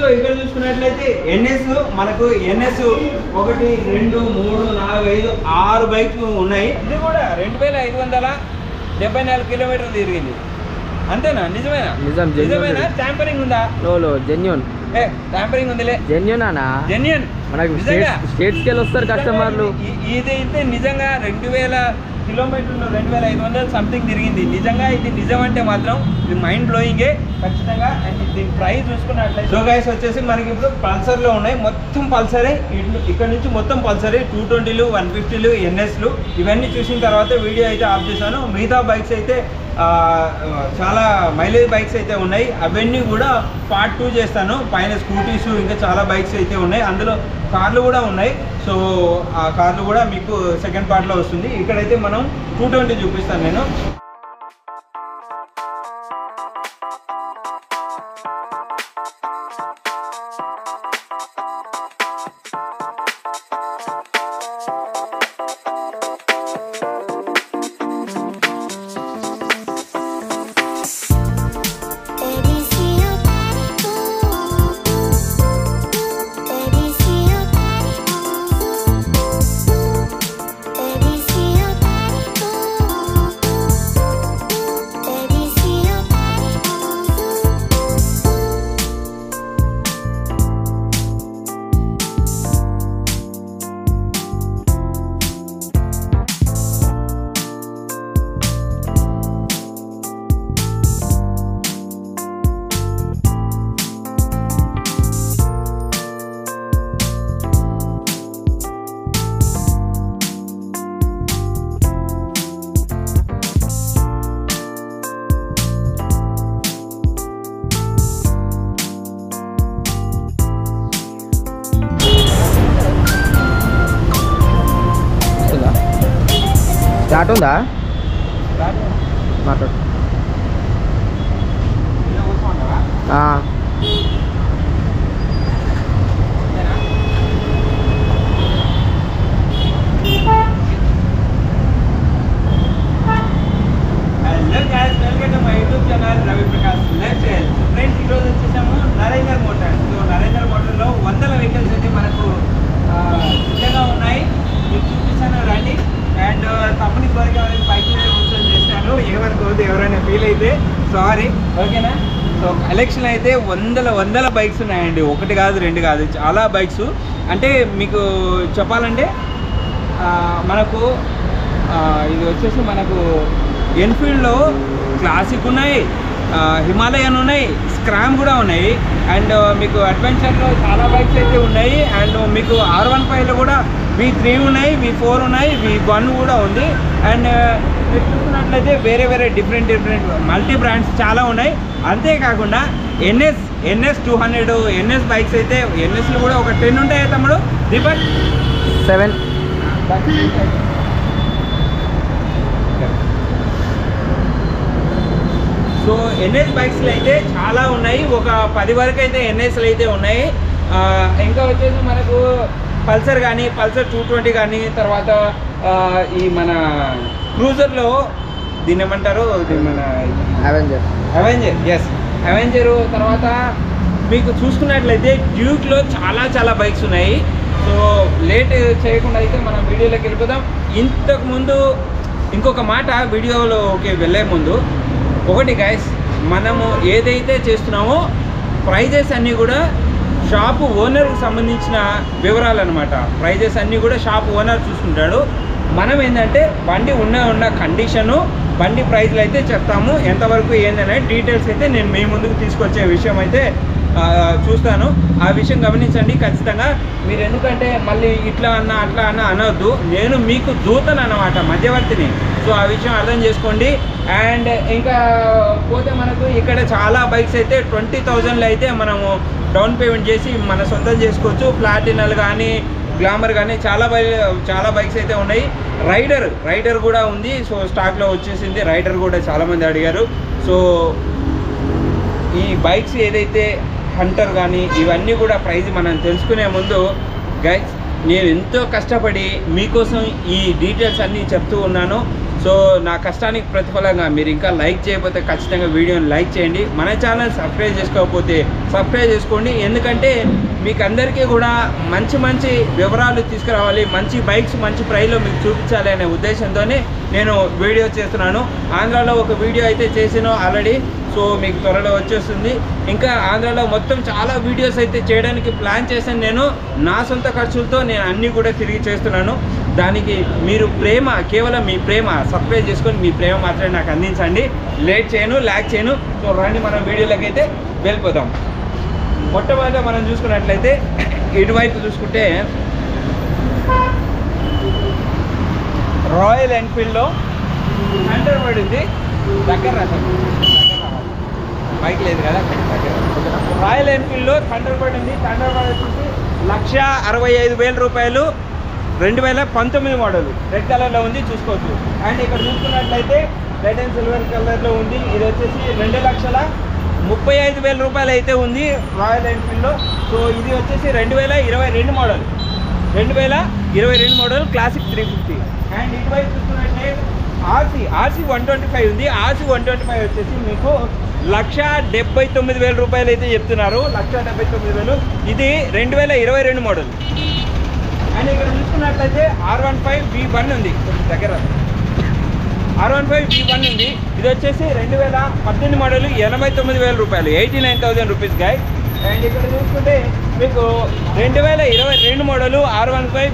So ఇక్కడ చూసుకున్నట్లయితే NS మనకు ఎన్ఎస్ 1 2 3 4 5 6 బైక్స్ ఉన్నాయి. ఇది కూడా 2574 కిలోమీటర్లు తిరిగింది. అంతేనా? నిజమేనా? నిజమేనా? ట్యాంపరింగ్ ఉందా? లో జెన్యూన్. ట్యాంపరింగ్ ఉందిలే. జెన్యూన్ అన్నా? జెన్యూన్. మనకు స్టేట్స్కి వెళ్ళి వస్తారు కస్టమర్లు. ఇది అయితే నిజంగా 2000 కిలోమీటర్లు 2500 సంథింగ్ తిరిగింది. నిజంగా ఇది నిజం అంటే మాత్రం ఇది మైండ్ బ్లోయింగే ఖచ్చితంగా. అండ్ దీని ప్రైస్ చూసుకున్నట్లయితే సో గైస్ వచ్చేసి మనకి ఇప్పుడు పల్సర్లో ఉన్నాయి. మొత్తం పల్సరే. ఇక్కడ నుంచి మొత్తం పల్సరే. 220లు 150లు ఎన్ఎస్లు ఇవన్నీ చూసిన తర్వాత వీడియో అయితే ఆఫ్ చేశాను. మిగతా బైక్స్ అయితే చాలా మైలేజ్ బైక్స్ అయితే ఉన్నాయి. అవన్నీ కూడా పార్ట్ 2 చేస్తాను. పైన స్కూటీస్ ఇంకా చాలా బైక్స్ అయితే ఉన్నాయి. అందులో కార్లు కూడా ఉన్నాయి. సో ఆ కార్లు కూడా మీకు సెకండ్ పార్ట్లో వస్తుంది. ఇక్కడైతే మనం 220 చూపిస్తాను నేను. స్టార్ట్ ఉందా? మాట్లాడు. Hello guys, welcome to my YouTube channel Ravi Prakash life style. Friends ఈరోజు వచ్చేసాము నరేందర్ మోటార్స్. సో నరేందర్ మోటార్లో 100 వెహికల్స్ అయితే మనకు సిద్ధంగా ఉన్నాయి. మీకు చూపిస్తాను రండి. అండ్ తప్పని కోరిక ఎవరైనా బైక్ మీద కూర్చొని చేస్తాను. ఏమనుకోవద్దు ఎవరైనా ఫీల్ అయితే, సారీ. ఓకేనా? సో కలెక్షన్ అయితే వందల బైక్స్ ఉన్నాయండి. 1 కాదు 2 కాదు, చాలా బైక్స్. అంటే మీకు చెప్పాలంటే మనకు ఇది వచ్చేసి మనకు ఎన్ఫీల్డ్లో క్లాసిక్ ఉన్నాయి, హిమాలయన్ ఉన్నాయి, స్క్రామ్ కూడా ఉన్నాయి. అండ్ మీకు అడ్వెంచర్లో చాలా బైక్స్ అయితే ఉన్నాయి. అండ్ మీకు R15లో కూడా V3 ఉన్నాయి, V4 ఉన్నాయి, V1 కూడా ఉంది. అండ్ మీరు చూస్తున్నట్లయితే వేరే డిఫరెంట్ మల్టీ బ్రాండ్స్ చాలా ఉన్నాయి. అంతేకాకుండా ఎన్ఎస్ 200 ఎన్ఎస్ బైక్స్ అయితే ఎన్ఎస్లు కూడా ఒక 10 ఉంటాయి తమ్ముడు. దీపక్ 7. సో ఎన్ఎస్ బైక్స్లు అయితే చాలా ఉన్నాయి. ఒక 10 వరకు అయితే ఎన్ఎస్లు అయితే ఉన్నాయి. ఇంకా వచ్చేసి మనకు పల్సర్ కానీ, పల్సర్ 220 కానీ, తర్వాత ఈ మన క్రూజర్లో దీన్ని ఏమంటారు, మన అవెంజర్. ఎస్, అవెంజరు. తర్వాత మీకు చూసుకున్నట్లయితే డ్యూక్లో చాలా బైక్స్ ఉన్నాయి. సో లేట్ చేయకుండా అయితే మనం వీడియోలోకి వెళ్ళిపోదాం. ఇంతకుముందు ఇంకొక మాట వీడియోలో వెళ్ళే ముందు ఒకటి గైస్, మనము ఏదైతే చేస్తున్నామో ప్రైజెస్ అన్నీ కూడా షాపు ఓనర్కి సంబంధించిన వివరాలు అనమాట. ప్రైజెస్ అన్నీ కూడా షాప్ ఓనర్ చూసుకుంటాడు. మనం ఏంటంటే బండి ఉన్న కండిషను, బండి ప్రైజ్లు అయితే చెప్తాము. ఎంతవరకు ఏందనే డీటెయిల్స్ అయితే నేను మీ ముందుకు తీసుకొచ్చే విషయం అయితే చూస్తాను. ఆ విషయం గమనించండి ఖచ్చితంగా. మీరు ఎందుకంటే మళ్ళీ ఇట్లా అన్నా అట్లా అన్నా అనవద్దు. నేను మీకు దూతను అన్నమాట, మధ్యవర్తిని. సో ఆ విషయం అర్థం చేసుకోండి. అండ్ ఇంకా పోతే మనకు ఇక్కడ చాలా బైక్స్ అయితే 20,000లో అయితే మనము డౌన్ పేమెంట్ చేసి మన సొంతం చేసుకోవచ్చు. ప్లాటినాలు కానీ, గ్లామర్ కానీ చాలా బైక్స్ అయితే ఉన్నాయి. రైడర్ కూడా ఉంది. సో స్టాక్లో వచ్చేసింది. రైడర్ కూడా చాలామంది అడిగారు. సో ఈ బైక్స్ ఏదైతే హంటర్ కానీ ఇవన్నీ కూడా ప్రైస్ మనం తెలుసుకునే ముందు గైస్, నేను ఎంతో కష్టపడి మీకోసం ఈ డీటెయిల్స్ అన్నీ చెప్తూ ఉన్నాను. సో నా కష్టానికి ప్రతిఫలంగా మీరు ఇంకా లైక్ చేయకపోతే ఖచ్చితంగా వీడియోని లైక్ చేయండి. మన ఛానల్ సబ్స్క్రైబ్ చేసుకోకపోతే సబ్స్క్రైబ్ చేసుకోండి. ఎందుకంటే మీకు అందరికీ కూడా మంచి మంచి వివరాలు తీసుకురావాలి, మంచి బైక్స్ మంచి ప్రైస్లో మీకు చూపించాలి అనే ఉద్దేశంతోనే నేను వీడియో చేస్తున్నాను. ఆంధ్రాలో ఒక వీడియో అయితే చేసాను ఆల్రెడీ, సో మీకు త్వరలో వచ్చేస్తుంది. ఇంకా ఆంధ్రాలో మొత్తం చాలా వీడియోస్ అయితే చేయడానికి ప్లాన్ చేశాను. నేను నా సొంత ఖర్చులతో నేను అన్నీ కూడా తిరిగి చేస్తున్నాను. దానికి మీరు ప్రేమ, కేవలం మీ ప్రేమ సబ్స్క్రైబ్ చేసుకొని మీ ప్రేమ మాత్రమే నాకు అందించండి. లేట్ చేయను, ల్యాక్ చేయను. సో రండి మనం వీడియోలోకి అయితే వెళ్ళిపోదాం. మొట్టమొదట మనం చూసుకున్నట్లయితే ఇటువైపు చూసుకుంటే రాయల్ ఎన్ఫీల్డ్లో హంటర్ బర్డ్ ఉంది. దగ్గర బైక్ లేదు కదా, రాయల్ ఎన్ఫీల్డ్లో థండర్ బర్డ్ ఉంది. థండర్ బర్డ్ వచ్చేసి 1,65,000 రూపాయలు, 2019 మోడల్, రెడ్ కలర్లో ఉంది, చూసుకోవచ్చు. అండ్ ఇక్కడ చూసుకున్నట్లయితే రెడ్ అండ్ సిల్వర్ కలర్లో ఉంది. ఇది వచ్చేసి 2,35,000 రూపాయలు అయితే ఉంది రాయల్ ఎన్ఫీల్డ్లో. సో ఇది వచ్చేసి 2022 మోడల్, 2022 మోడల్ క్లాసిక్ 350. అండ్ ఇటువైపు చూసుకున్నట్లయితే ఆర్సీ 125 ఉంది. ఆర్సీ 125 వచ్చేసి మీకు 1,79,000 రూపాయలు అయితే చెప్తున్నారు, 1,79,000. ఇది 2022 మోడల్. అండ్ ఇక్కడ చూసుకున్నట్లయితే R15 V1 ఉంది, దగ్గర R15 V1 ఉంది. ఇది వచ్చేసి 2018 మోడల్, 89,000 రూపాయలు, 89,000 రూపీస్ గాయ్. అండ్ ఇక్కడ చూసుకుంటే మీకు 2022 మోడల్ R15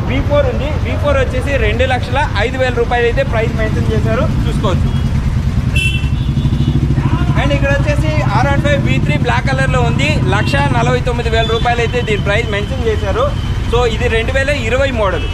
V4 ఉంది. V4 వచ్చేసి 2,05,000 రూపాయలు అయితే ప్రైస్ మెన్షన్ చేశారు, చూసుకోవచ్చు. అండ్ ఇక్కడ వచ్చేసి R15 V3 బ్లాక్ కలర్లో ఉంది, 1,49,000 రూపాయలు అయితే దీని ప్రైస్ మెన్షన్ చేశారు. సో ఇది 2020 మోడల్.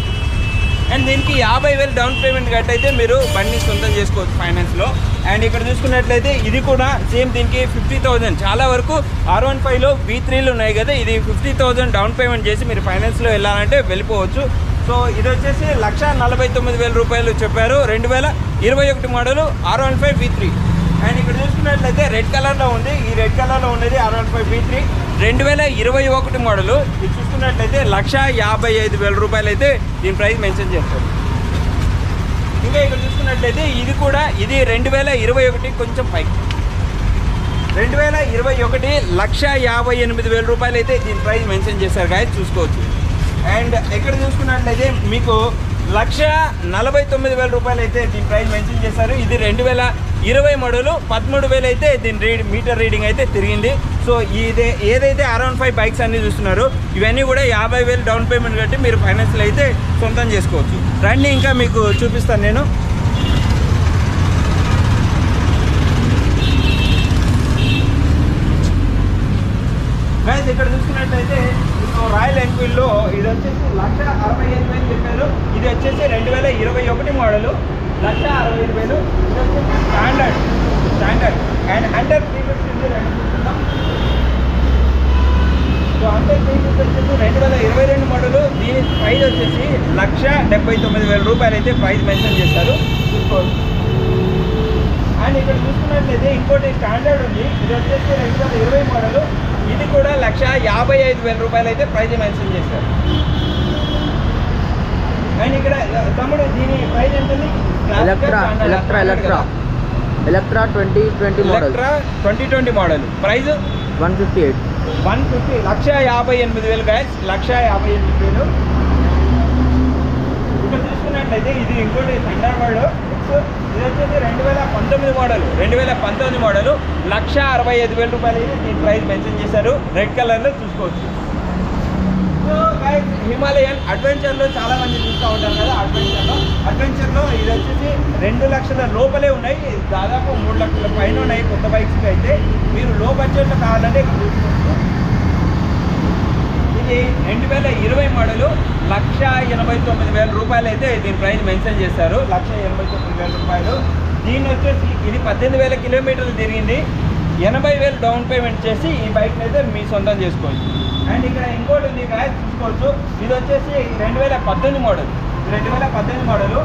అండ్ దీనికి 50,000 డౌన్ పేమెంట్ కట్టయితే మీరు బండి సొంతం చేసుకోవచ్చు ఫైనాన్స్లో. అండ్ ఇక్కడ చూసుకున్నట్లయితే ఇది కూడా సేమ్, దీనికి 50,000, చాలా వరకు R15లో V3లు ఉన్నాయి కదా, ఇది 50,000 డౌన్ పేమెంట్ చేసి మీరు ఫైనాన్స్లో వెళ్ళాలంటే వెళ్ళిపోవచ్చు. సో ఇది వచ్చేసి 1,49,000 రూపాయలు చెప్పారు, 2021 మోడల్ R15 V3. అండ్ ఇక్కడ చూసుకున్నట్లయితే రెడ్ కలర్లో ఉంది. ఈ రెడ్ కలర్లో ఉన్నది R15 V3, 2021 మోడల్. ఇది చూసుకున్నట్లయితే 1,55,000 రూపాయలు అయితే దీని ప్రైస్ మెన్షన్ చేస్తారు. ఇంకా ఇక్కడ చూసుకున్నట్లయితే ఇది కూడా, ఇది 2021 కొంచెం పైకి, 2021 1,58,000 రూపాయలు అయితే దీని ప్రైస్ మెన్షన్ చేశారు గాయస్, చూసుకోవచ్చు. అండ్ ఇక్కడ చూసుకున్నట్లయితే మీకు 1,49,000 రూపాయలు అయితే దీని ప్రైస్ మెన్షన్ చేశారు. ఇది 2020 మోడల్, 13,000 అయితే దీని మీటర్ రీడింగ్ అయితే తిరిగింది. సో ఇది ఏదైతే R15 బైక్స్ అన్ని చూస్తున్నారో ఇవన్నీ కూడా 50,000 డౌన్ పేమెంట్ కట్టి మీరు ఫైనాన్స్లో అయితే సొంతం చేసుకోవచ్చు. రండి ఇంకా మీకు చూపిస్తాను నేను. గైస్ ఇక్కడ చూసుకున్నట్లయితే రాయల్ ఎన్ఫీల్డ్లో ఇది వచ్చేసి 1,65,000 చెప్పారు. ఇది వచ్చేసి 2021 మోడల్, 1,65,000. ఇది వచ్చేసి స్టాండర్డ్. అండ్ హంటర్ 350 చూస్తున్నాం. సో హంటర్ 350 వచ్చేసి 2022 మోడల్, దీని ప్రైస్ వచ్చేసి 1,79,000 రూపాయలు అయితే ప్రైస్ మెన్షన్ చేస్తారు, చూసుకోవచ్చు. అండ్ ఇక్కడ చూసుకున్నట్లయితే ఇంకోటి స్టాండర్డ్ ఉంది. ఇది వచ్చేసి 2020 మోడల్, ఇది కూడా 1,55,000 రూపాయలు అయితే ప్రైజ్ మెన్షన్ చేశారు. అండ్ ఇక్కడ తమ్ముడు దీని ప్రైజ్ ఎంత ఉంది? ఎలక్ట్రా 2020 మోడల్, 2020 మోడల్, ప్రైజ్ 158. 1,58,000 గాయస్, 1,58,000. ఇక్కడ చూసుకున్నట్లయితే ఇది ఇంకోటి థండర్ బర్డ్. ఇది వచ్చేసి 2019 మోడల్, 2019 మోడల్, 1,65,000 రూపాయలు అయితే దీని ప్రైస్ మెన్షన్ చేశారు, రెడ్ కలర్లో, చూసుకోవచ్చు. సో గైస్ హిమాలయన్ అడ్వెంచర్లో చాలా మంది చూస్తూ ఉంటారు కదా, అడ్వెంచర్లో ఇది వచ్చేసి 2 లక్షల లోపలే ఉన్నాయి, దాదాపు 3 లక్షల పైన ఉన్నాయి కొత్త బైక్స్కి. అయితే మీరు లో బడ్జెట్లో కావాలంటే ఇక్కడ చూసుకోవచ్చు. ఇది 2020 మోడల్, 1,89,000 రూపాయలు అయితే దీని ప్రైస్ మెన్షన్ చేశారు, 1,89,000 రూపాయలు. దీన్ని వచ్చేసి ఇది 18,000 కిలోమీటర్లు తిరిగింది, 80,000 డౌన్ పేమెంట్ చేసి ఈ బైక్ని అయితే మీ సొంతం చేసుకోవచ్చు. అండ్ ఇక్కడ ఇంకోటి ఉంది గాయస్, చూసుకోవచ్చు. ఇది వచ్చేసి 2018 మోడల్, 2018 మోడల్,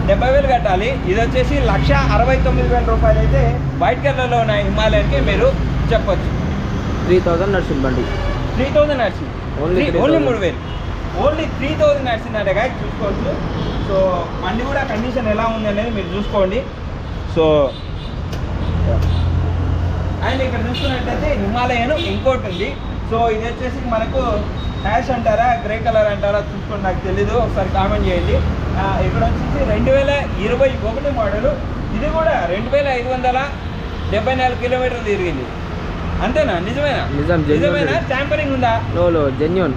70,000 కట్టాలి. ఇది వచ్చేసి 1,69,000 రూపాయలు అయితే వైట్ కలర్లో ఉన్న హిమాలయన్కి మీరు చెప్పచ్చు. 3,000 నడిచింది బండి, 3,000 నడిచింది, ఓన్లీ 3,000. ఓన్లీ 3000 నడిచిందంటే గాయ చూసుకోవచ్చు. సో బండి కూడా కండిషన్ ఎలా ఉంది అనేది మీరు చూసుకోండి. సో అండ్ ఇక్కడ చూసుకున్నట్లయితే హిమాలయన్ ఇంకోటి ఉంది. సో ఇది వచ్చేసి మనకు హ్యాష్ అంటారా గ్రే కలర్ అంటారా చూసుకోండి, నాకు తెలీదు, ఒకసారి కామెంట్ చేయండి. ఇక్కడ వచ్చేసి 2021 మోడలు. ఇది కూడా 2574 కిలోమీటర్లు తిరిగింది. అంతేనా? నిజమేనా? నిజమేనా? ట్యాంపరింగ్ ఉందా? లో జెన్యూన్.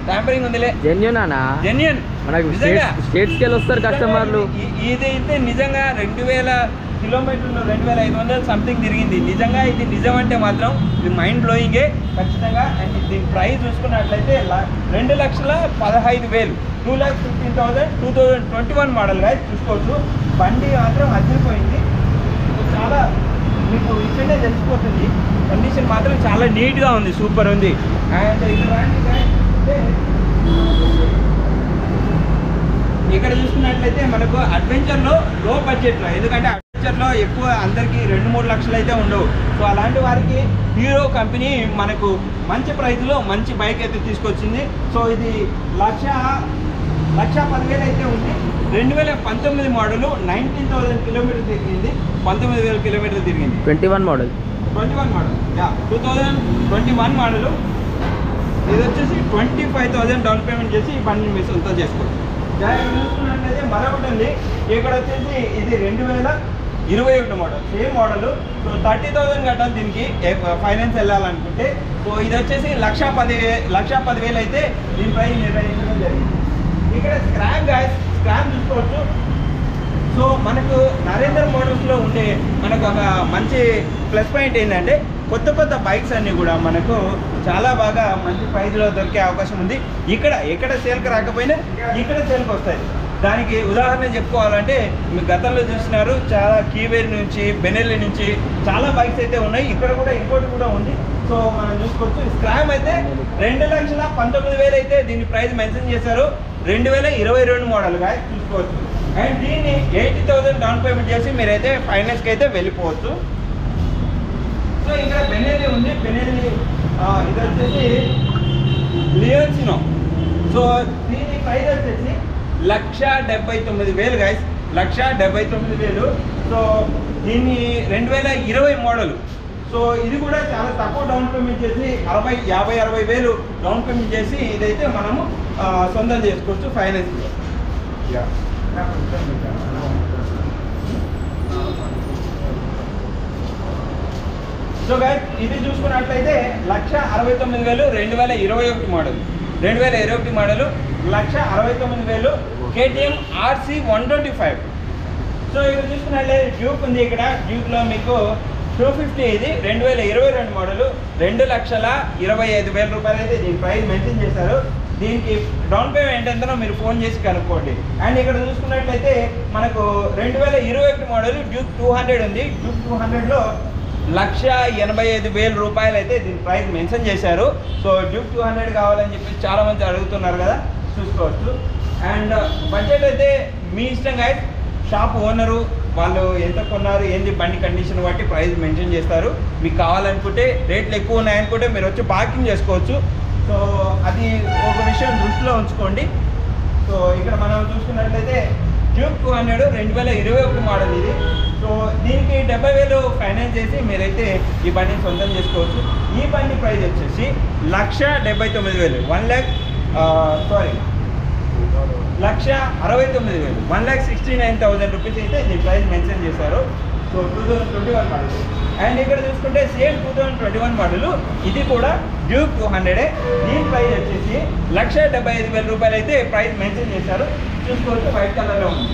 ట్యాంపరింగ్ ఉందిలే. జెన్యూన్ అన్నా? జెన్యూన్. మనకు స్టేట్ స్కేల్ వస్తారు కస్టమర్లు. ఇది అయితే నిజంగా 2000 కిలోమీటర్లు 2500 సంథింగ్ తిరిగింది. నిజంగా ఇది నిజం అంటే మాత్రం ఇది మైండ్ బ్లోయింగే ఖచ్చితంగా. అండ్ దీని ప్రైస్ చూసుకున్నట్లయితే 2,15,000 2,15,000 2021 మోడల్గా చూసుకోవచ్చు. బండి మాత్రం అదిరిపోయింది. చాలా మీకు ఇక్కడే తెలిసిపోతుంది. కండిషన్ మాత్రం చాలా నీట్గా ఉంది, సూపర్ ఉంది. అండ్ ఇక్కడ చూసుకున్నట్లయితే మనకు అడ్వెంచర్లో లో బడ్జెట్లో, ఎందుకంటే అడ్వెంచర్లో ఎక్కువ అందరికీ 2-3 లక్షలు అయితే ఉండవు. సో అలాంటి వారికి హీరో కంపెనీ మనకు మంచి ప్రైస్లో మంచి బైక్ అయితే తీసుకొచ్చింది. సో ఇది 1,10,000 అయితే ఉంది. 2019 మోడలు 19,000 కిలోమీటర్లు తిరిగింది. 19,000 కిలోమీటర్లు తిరిగింది. 21 మోడల్ 2021 మోడలు. ఇది వచ్చేసి 25,000 డౌన్ పేమెంట్ చేసి ఈ బండిని మీ సొంతం చేసుకోవచ్చు. చూసుకున్నట్లయితే మరొకటి ఉంది. ఇక్కడ వచ్చేసి ఇది 2021 మోడల్, సేమ్ మోడల్. సో 30,000 కట్టాలి దీనికి ఫైనాన్స్ వెళ్ళాలనుకుంటే. సో ఇది వచ్చేసి 1,10,000 అయితే దీని ప్రైస్ నిర్ణయించడం జరిగింది. ఇక్కడ స్క్రాప్ చూసుకోవచ్చు. సో మనకు నరేందర్ మోటార్స్లో ఉండే మనకు ఒక మంచి ప్లస్ పాయింట్ ఏంటంటే కొత్త బైక్స్ అన్నీ కూడా మనకు చాలా బాగా మంచి ప్రైస్లో దొరికే అవకాశం ఉంది. ఎక్కడ సేల్కి రాకపోయినా ఇక్కడ సేల్కి వస్తాయి. దానికి ఉదాహరణ చెప్పుకోవాలంటే మీరు గతంలో చూసినారు, చాలా కీవేర్ నుంచి బెనెల్లి నుంచి చాలా బైక్స్ అయితే ఉన్నాయి. ఇక్కడ కూడా ఇంకోటి కూడా ఉంది. సో మనం చూసుకోవచ్చు. స్క్రామ్ అయితే 2,19,000 అయితే దీని ప్రైస్ మెన్షన్ చేశారు. 2022 మోడల్గా చూసుకోవచ్చు. అండ్ దీన్ని 80,000 డౌన్ పేమెంట్ చేసి మీరైతే ఫైనాన్స్కి అయితే వెళ్ళిపోవచ్చు. సో ఇక్కడ బెనెల్లి ఉంది. బెనెల్లి ఇది వచ్చేసి లియోన్సినో. సో దీని ప్రైస్ వచ్చేసి 1,79,000 గైస్, 1,79,000. సో దీన్ని 2020 మోడల్. సో ఇది కూడా చాలా తక్కువ డౌన్ పేమెంట్ చేసి 50,000-60,000 డౌన్ పేమెంట్ చేసి ఇదైతే మనము సొంతం చేసుకోవచ్చు ఫైనాన్స్లో. సో గైస్ ఇది చూసుకున్నట్లయితే 1,69,000 2021 model. 2021 model 1,69,000 KTM RC 125. So ఇక్కడ చూసుకున్నట్లయితే డ్యూక్ ఉంది. ఇక్కడ డ్యూక్లో మీకు 250 ఇది 2022 మోడల్ 2,25,000 రూపాయలు అయితే దీని ప్రైస్ మెన్షన్ చేశారు. దీనికి డౌన్ పేమెంట్ ఎంతనో మీరు ఫోన్ చేసి కనుక్కోండి. అండ్ ఇక్కడ చూసుకున్నట్లయితే మనకు 2021 మోడల్ డ్యూక్ 200 ఉంది. డ్యూక్ 200లో 1,85,000 రూపాయలు అయితే దీని ప్రైస్ మెన్షన్ చేశారు. సో డ్యూక్ 200 కావాలని చెప్పి చాలా మంది అడుగుతున్నారు కదా, చూసుకోవచ్చు. అండ్ బడ్జెట్ అయితే మీ ఇష్టం గైస్. షాప్ ఓనరు వాళ్ళు ఎంత కొన్నారు ఏంది బండి కండిషన్ బట్టి ప్రైస్ మెన్షన్ చేస్తారు. మీకు కావాలనుకుంటే రేట్లు ఎక్కువ ఉన్నాయనుకుంటే మీరు వచ్చి పార్కింగ్ చేసుకోవచ్చు. సో అది ఒక విషయం దృష్టిలో ఉంచుకోండి. సో ఇక్కడ మనం చూసుకున్నట్లయితే డ్యూక్ 200 2021 మోడల్ ఇది. సో దీనికి 70,000 ఫైనాన్స్ చేసి మీరైతే ఈ బండిని సొంతం చేసుకోవచ్చు. ఈ బండి ప్రైస్ వచ్చేసి 1,79,000 1,69,000 1,69,000 రూపీస్ అయితే దీని ప్రైస్ మెన్షన్ చేశారు. So 2021 model. అండ్ ఇక్కడ చూసుకుంటే సేమ్ 2021 మోడల్ ఇది కూడా డ్యూక్ 200. దీని ప్రైస్ వచ్చేసి 1,75,000 రూపాయలు అయితే ప్రైస్ మెన్షన్ చేశారు. చూసుకోవచ్చు, వైట్ కలర్లో ఉంది.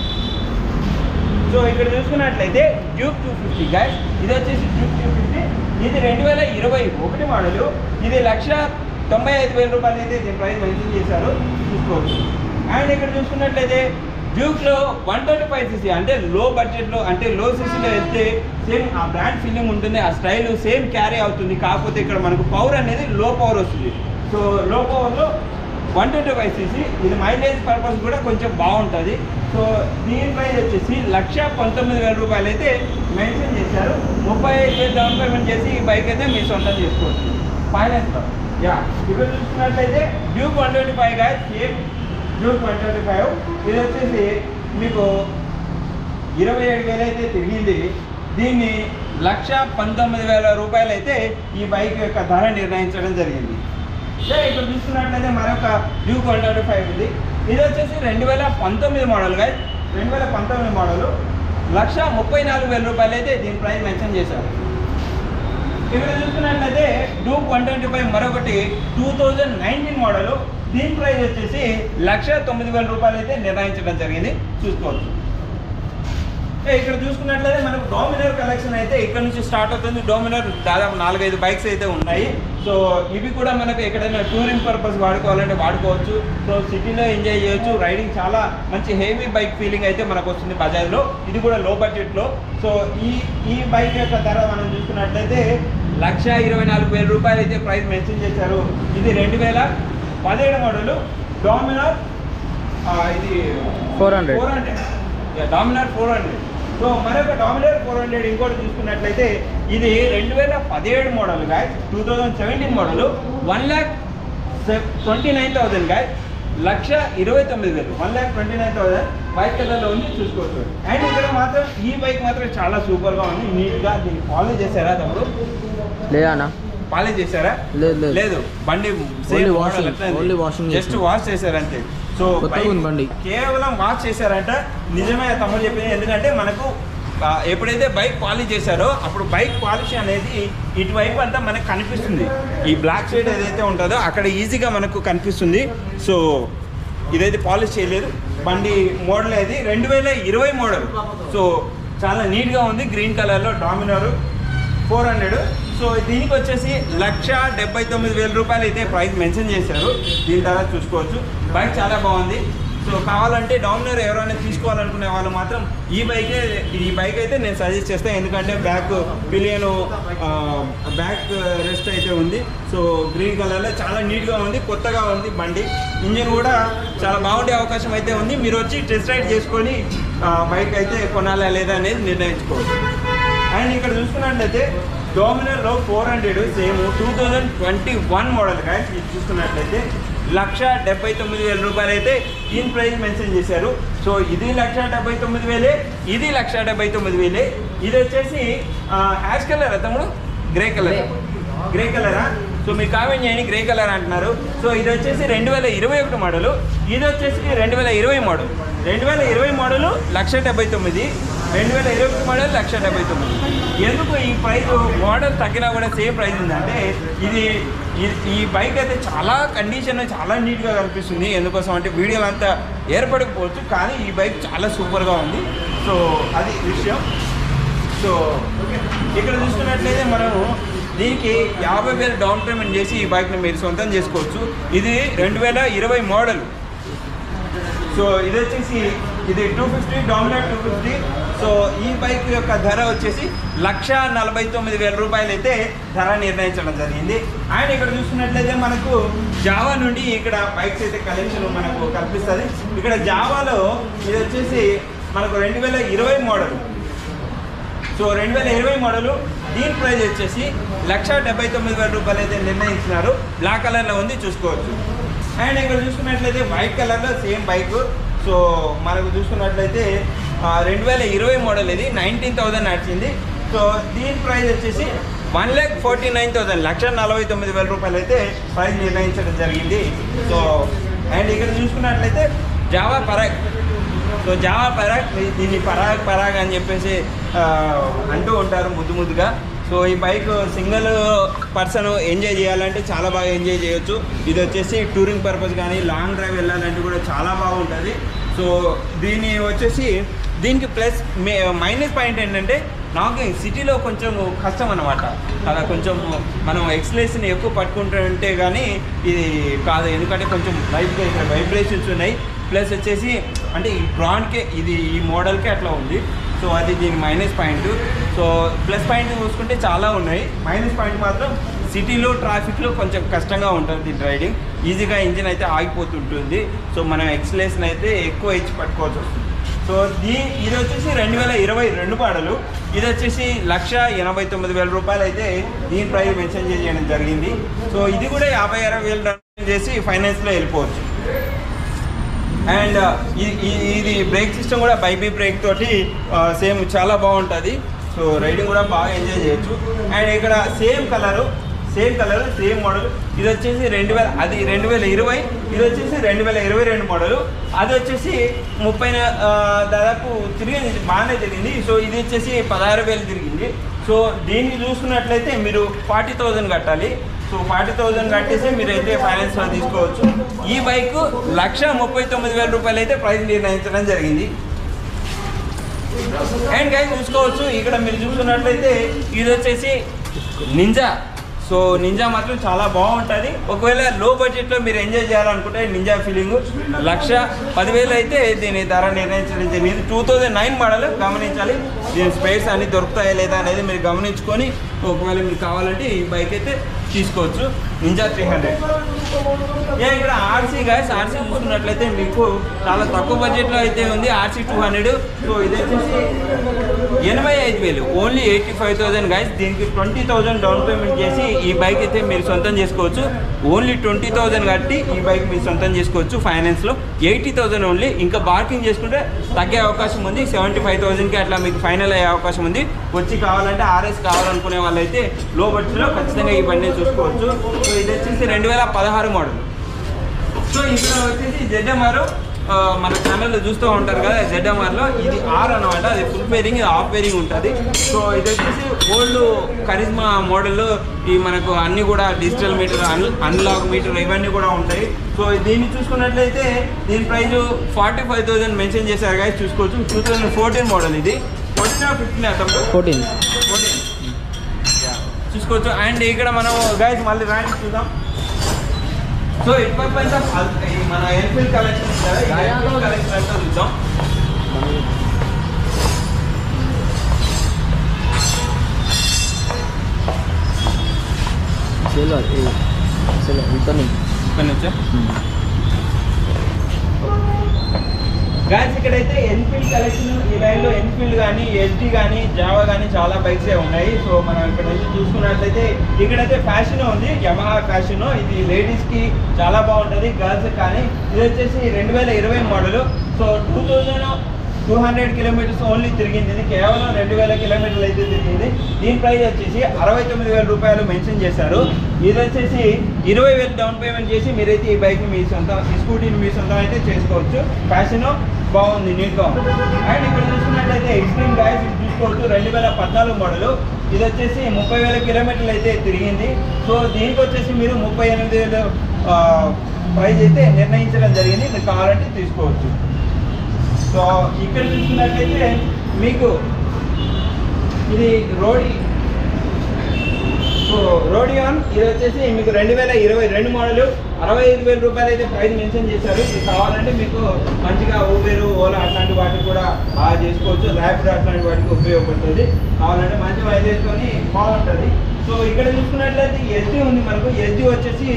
సో ఇక్కడ చూసుకున్నట్లయితే డ్యూక్ 250 గైస్, ఇది వచ్చేసి డ్యూక్ 250. ఇది 2021 మోడల్. ఇది 1,95,000 రూపాయలు అయితే దీని ప్రైస్ మెన్షన్ చేశారు. చూసుకోవచ్చు. అండ్ ఇక్కడ చూసుకున్నట్లయితే డ్యూక్లో 125cc అంటే లో బడ్జెట్లో, అంటే లో సీసీలో వెళ్తే సేమ్ ఆ బ్రాండ్ ఫీలింగ్ ఉంటుంది, ఆ స్టైల్ సేమ్ క్యారీ అవుతుంది. కాకపోతే ఇక్కడ మనకు పవర్ అనేది లో పవర్ వస్తుంది. సో లో పవర్లో 125cc. ఇది మైలేజ్ పర్పస్ కూడా కొంచెం బాగుంటుంది. సో దీని ప్రైస్ వచ్చేసి 1,19,000 రూపాయలు అయితే మెన్షన్ చేశారు. 35,000 డౌన్ పేమెంట్ చేసి ఈ బైక్ అయితే మీరు సొంతం చేసుకోవచ్చు ఫైనాన్స్లో. యా ఇప్పుడు చూసుకున్నట్లయితే డ్యూక్ 125 గాయ్, సేమ్ డ్యూక్ 125. ఇది వచ్చేసి మీకు 27,000 అయితే తిరిగింది. దీన్ని 1,19,000 రూపాయలు అయితే ఈ బైక్ యొక్క ధర నిర్ణయించడం జరిగింది. ఇక్కడ చూసుకున్నట్లయితే మరొక డ్యూక్ 125 ఉంది. ఇది వచ్చేసి 2019 మోడల్ గాయ్, 2019 మోడలు 1,34,000 రూపాయలు అయితే దీని ప్రైస్ మెన్షన్ చేశారు. ఇక్కడ చూసుకున్నట్లయితే డ్యూక్ 125 మరొకటి 2019 మోడలు, దీని ప్రైస్ వచ్చేసి 1,09,000 రూపాయలు అయితే నిర్ణయించడం జరిగింది. చూసుకోవచ్చు. ఇక్కడ చూసుకున్నట్లయితే మనకు డామినర్ కలెక్షన్ అయితే ఇక్కడ నుంచి స్టార్ట్ అవుతుంది. డామినర్ దాదాపు 4-5 బైక్స్ అయితే ఉన్నాయి. సో ఇవి కూడా మనకు ఎక్కడైనా టూరింగ్ పర్పస్ వాడుకోవాలంటే వాడుకోవచ్చు. సో సిటీలో ఎంజాయ్ చేయొచ్చు. రైడింగ్ చాలా మంచి హెవీ బైక్ ఫీలింగ్ అయితే మనకు వస్తుంది బజాజ్లో. ఇది కూడా లో బడ్జెట్లో. సో ఈ బైక్ యొక్క ధర మనం చూసుకున్నట్లయితే 1,24,000 రూపాయలు అయితే ప్రైస్ మెన్షన్ చేశారు. ఇది 2017 మోడలు డామినర్. ఇది 400 డామినర్ 400. సో మరొక డామినర్ 400 ఇంకోటి చూసుకున్నట్లయితే ఇది 2017 model guy, 2017 model 1,29,000 guy, 1,29,000, 1,29,000 white కలర్లో ఉంది. చూసుకోవచ్చు. అండ్ ఇక్కడ మాత్రం ఈ బైక్ మాత్రం చాలా సూపర్గా ఉంది. నీట్గా దీన్ని పాలిష్ చేశారా తమ్ముడు? లేదా పాలిష్ చేశారా? లేదు, బండి జస్ట్ వాష్ చేశారంతే. సో బండి కేవలం వాష్ చేశారంట. నిజమే తమ్ముడు చెప్పింది. ఎందుకంటే మనకు ఎప్పుడైతే బైక్ పాలిష్ చేశారో అప్పుడు బైక్ పాలిష్ అనేది ఇటువైపు అంతా మనకు కనిపిస్తుంది. ఈ బ్లాక్ షేడ్ ఏదైతే ఉంటుందో అక్కడ ఈజీగా మనకు కనిపిస్తుంది. సో ఇదైతే పాలిష్ చేయలేదు. బండి మోడల్ అది 2020 మోడల్. సో చాలా నీట్గా ఉంది. గ్రీన్ కలర్లో డామినర్ 400. సో దీనికి వచ్చేసి 1,79,000 రూపాయలు అయితే ప్రైస్ మెన్షన్ చేశారు. దీని తర్వాత చూసుకోవచ్చు. బైక్ చాలా బాగుంది. సో కావాలంటే డామినర్ ఎవరైనా తీసుకోవాలనుకునే వాళ్ళు మాత్రం ఈ బైక్ అయితే నేను సజెస్ట్ చేస్తాను. ఎందుకంటే బ్యాక్ పిలియన్ బ్యాక్ రెస్ట్ అయితే ఉంది. సో గ్రీన్ కలర్లో చాలా నీట్గా ఉంది. కొత్తగా ఉంది బండి. ఇంజిన్ కూడా చాలా బాగుండే అవకాశం అయితే ఉంది. మీరు వచ్చి టెస్ట్ రైడ్ చేసుకొని బైక్ అయితే కొనాలా లేదా అనేది నిర్ణయించుకోవచ్చు. అండ్ ఇక్కడ చూసుకున్నట్లయితే డామినర్లో 400 సేమ్ 2021 మోడల్ గాయ్. ఇది చూసుకున్నట్లయితే 1,79,000 రూపాయలు అయితే దీని ప్రైస్ మెన్షన్ చేశారు. సో ఇది 1,79,000, ఇది 1,79,000. ఇది వచ్చేసి యాష్ కలర్ తమ్ముడు, గ్రే కలరా? సో మీరు కామెంట్ చేయండి. గ్రే కలర్ అంటున్నారు. సో ఇది వచ్చేసి 2021 మోడలు, ఇది వచ్చేసి 2020 మోడల్. 2020 model 1,79,000, 2021 model 1,79,000. ఎందుకు ఈ ప్రైస్ మోడల్ తగ్గినా కూడా సేమ్ ప్రైస్ ఉందంటే ఈ బైక్ అయితే చాలా కండిషన్ చాలా నీట్గా కనిపిస్తుంది. ఎందుకోసం అంటే వీడియోలు అంతా ఏర్పడకపోవచ్చు, కానీ ఈ బైక్ చాలా సూపర్గా ఉంది. సో అది విషయం. సో ఇక్కడ చూసుకున్నట్లయితే మనము దీనికి 50,000 డౌన్ పేమెంట్ చేసి ఈ బైక్ని మీరు సొంతం చేసుకోవచ్చు. ఇది 2020 మోడల్. సో ఇది వచ్చేసి ఇది 250 డామినర్ 250. సో ఈ బైక్ యొక్క ధర వచ్చేసి 1,49,000 రూపాయలు అయితే ధర నిర్ణయించడం జరిగింది. అండ్ ఇక్కడ చూసుకున్నట్లయితే మనకు జావా నుండి ఇక్కడ బైక్స్ అయితే కలెక్షన్ మనకు కనిపిస్తుంది. ఇక్కడ జావాలో ఇది వచ్చేసి మనకు 2020 మోడల్. సో 2020 మోడలు దీని ప్రైస్ వచ్చేసి 1,79,000 రూపాయలు అయితే నిర్ణయించినారు. బ్లాక్ కలర్లో ఉంది, చూసుకోవచ్చు. అండ్ ఇక్కడ చూసుకున్నట్లయితే వైట్ కలర్లో సేమ్ బైక్. సో మనకు చూసుకున్నట్లయితే 2020 మోడల్ ఇది 19,000 నడిచింది. సో దీని ప్రైస్ వచ్చేసి 1,49,000, 1,49,000 రూపాయలు అయితే ప్రైస్ నిర్ణయించడం జరిగింది. సో అండ్ ఇక్కడ చూసుకున్నట్లయితే Java Parag. So Java Parag, దీన్ని పరాగ్ అని చెప్పేసి అంటూ ఉంటారు ముద్దుగా. సో ఈ బైక్ సింగిల్ పర్సన్ ఎంజాయ్ చేయాలంటే చాలా బాగా ఎంజాయ్ చేయొచ్చు. ఇది వచ్చేసి టూరింగ్ పర్పస్ కానీ లాంగ్ డ్రైవ్ వెళ్ళాలంటే కూడా చాలా బాగుంటుంది. సో దీనికి ప్లస్ మైనస్ పాయింట్ ఏంటంటే నాకు సిటీలో కొంచెం కష్టం అన్నమాట. అలా కొంచెం మనం ఎక్సలేషన్ ఎక్కువ పట్టుకుంటుంటే కానీ ఇది కాదు. ఎందుకంటే కొంచెం వైబ్రేషన్స్ ఉన్నాయి. ప్లస్ వచ్చేసి అంటే ఈ బ్రాండ్కే ఈ మోడల్కే అట్లా ఉంది. సో అది దీని minus point. So plus point చూసుకుంటే చాలా ఉన్నాయి. మైనస్ పాయింట్ మాత్రం సిటీలో ట్రాఫిక్లో కొంచెం కష్టంగా ఉంటుంది దీని రైడింగ్. ఈజీగా ఇంజిన్ అయితే ఆగిపోతుంటుంది. సో మనం ఎక్సలేషన్ అయితే ఎక్కువ ఇచ్చి పట్టుకోవాల్సి వస్తుంది. సో సో ఇది వచ్చేసి 2022 మోడలు. ఇది వచ్చేసి 1,89,000 రూపాయలు అయితే దీని ప్రైస్ మెన్షన్ చేయడం జరిగింది. సో ఇది కూడా 56,000 డౌన్ చేసి ఫైనాన్స్లో వెళ్ళిపోవచ్చు. అండ్ ఇది బ్రేక్ సిస్టమ్ కూడా బైబీ బ్రేక్ తోటి సేమ్ చాలా బాగుంటుంది. సో రైడింగ్ కూడా బాగా ఎంజాయ్ చేయొచ్చు. అండ్ ఇక్కడ సేమ్ కలర్ సేమ్ మోడల్. ఇది వచ్చేసి 2020, ఇది వచ్చేసి 2022 మోడలు. అది వచ్చేసి 30 దాదాపు తిరిగింది, బాగానే తిరిగింది. సో ఇది వచ్చేసి 16,000 తిరిగింది. సో దీన్ని చూసుకున్నట్లయితే మీరు 40,000 కట్టాలి. సో 40,000 కట్టేసి మీరైతే ఫైనాన్స్లో తీసుకోవచ్చు. ఈ బైక్ 1,39,000 రూపాయలు అయితే ప్రైస్ నిర్ణయించడం జరిగింది. అండ్ గైస్ చూసుకోవచ్చు, ఇక్కడ మీరు చూసుకున్నట్లయితే ఇది వచ్చేసి నింజా. సో నింజా మాత్రం చాలా బాగుంటుంది. ఒకవేళ లో బడ్జెట్లో మీరు ఎంజాయ్ చేయాలనుకుంటే నింజా ఫీలింగ్ 1,10,000 అయితే దీని ధర నిర్ణయించడం జరిగింది. 2009 మోడల్. గమనించాలి, దీని స్పేస్ అన్ని దొరుకుతాయా లేదా అనేది మీరు గమనించుకొని ఒకవేళ మీకు కావాలంటే ఈ బైక్ అయితే తీసుకోవచ్చు. నింజా 300. ఇక్కడ ఆర్సీ గైస్, ఆర్సీ చూసుకున్నట్లయితే మీకు చాలా తక్కువ బడ్జెట్లో అయితే ఉంది. ఆర్సీ 200. సో ఇది వచ్చేసి 85,000, ఓన్లీ 85,000 గైస్. దీనికి 20,000 డౌన్ పేమెంట్ చేసి ఈ బైక్ అయితే మీరు సొంతం చేసుకోవచ్చు. ఓన్లీ 20,000 కట్టి ఈ బైక్ మీరు సొంతం చేసుకోవచ్చు ఫైనాన్స్లో. 80,000 ఓన్లీ. ఇంకా బార్కింగ్ చేసుకుంటే తగ్గే అవకాశం ఉంది. 75,000కి అట్లా మీకు ఫైనల్ అయ్యే అవకాశం ఉంది. వచ్చి కావాలంటే ఆర్ఎస్ కావాలనుకునే వాళ్ళైతే లో బడ్జెట్లో ఖచ్చితంగా ఈ బండి చూసుకోవచ్చు. సో ఇది వచ్చేసి 2016 మోడల్. సో ఇక్కడ వచ్చేసి ZMR మన ఛానల్లో చూస్తూ ఉంటారు కదా, ZMRలో ఇది ఆర్ అనమాట. అది ఫుల్ పేరింగ్, ఇది హాఫ్ పేరింగ్ ఉంటుంది. సో ఇది వచ్చేసి ఓల్డ్ కరిజ్మా మోడల్. ఈ మనకు అన్నీ కూడా డిజిటల్ మీటర్, అన్లాక్ మీటర్ ఇవన్నీ కూడా ఉంటాయి. సో దీన్ని చూసుకున్నట్లయితే దీని ప్రైస్ 45,000 మెన్షన్ చేశారు గాయస్, చూసుకోవచ్చు. 2014 మోడల్. ఇది 14 చూసుకోవచ్చు. అండ్ ఇక్కడ మనం గాయస్ మళ్ళీ ర్యాంక్ చూద్దాం. సో ఇప్పటికంతా మన ఎన్ఫీల్డ్ కలెక్షన్ ఉంది కదా, ఈ ఎన్ఫీల్డ్ కలెక్షన్ అంతా చూద్దాం. గాయస్ ఇక్కడైతే ఎన్ఫీల్డ్ కలెక్షన్, ఈ లైన్లో ఎన్ఫీల్డ్ కానీ, ఎస్డి కానీ, జావా కానీ చాలా బైక్సే ఉన్నాయి. సో మనం ఇక్కడ నుంచి చూసుకున్నట్లయితే ఇక్కడైతే ఫ్యాషన్ ఉంది, యమహా ఫ్యాషన్. ఇది లేడీస్కి చాలా బాగుంటుంది, గర్ల్స్ కానీ. ఇది వచ్చేసి 2020 మోడల్. సో 2,200 కిలోమీటర్స్ ఓన్లీ తిరిగింది. ఇది కేవలం 2,000 కిలోమీటర్లు అయితే తిరిగింది. దీని ప్రైస్ వచ్చేసి 69,000 రూపాయలు మెన్షన్ చేశారు. ఇది వచ్చేసి 20,000 డౌన్ పేమెంట్ చేసి మీరైతే ఈ బైక్ని మీ సొంతం, ఈ స్కూటీని మీ సొంతం అయితే చేసుకోవచ్చు. ఫ్యాషన్ బాగుంది, నీట్గా ఉంది. అండ్ ఇక్కడ చూసుకున్నట్లయితే ఎక్స్ట్రీమ్ గాయస్ చూసుకోవచ్చు, 2014 మోడల్. ఇది వచ్చేసి 30,000 కిలోమీటర్లు అయితే తిరిగింది. సో దీనికి వచ్చేసి మీరు 38,000 ప్రైస్ అయితే నిర్ణయించడం జరిగింది. మీరు కావాలంటే తీసుకోవచ్చు. సో ఇక్కడ చూసుకున్నట్లయితే మీకు ఇది రోడియాన్. ఇది వచ్చేసి మీకు 2022 మోడల్. 65,000 రూపాయలు అయితే ప్రైస్ మెన్షన్ చేశారు. ఇది కావాలంటే మీకు మంచిగా ఊబెర్, ఓలా అట్లాంటి వాటికి కూడా చేసుకోవచ్చు. ర్యాపిడో అట్లాంటి వాటికి ఉపయోగపడుతుంది. కావాలంటే మంచి మైలేజ్తోని బాగుంటుంది. సో ఇక్కడ చూసుకున్నట్లయితే ఎస్డి ఉంది మనకు. ఎస్డి వచ్చేసి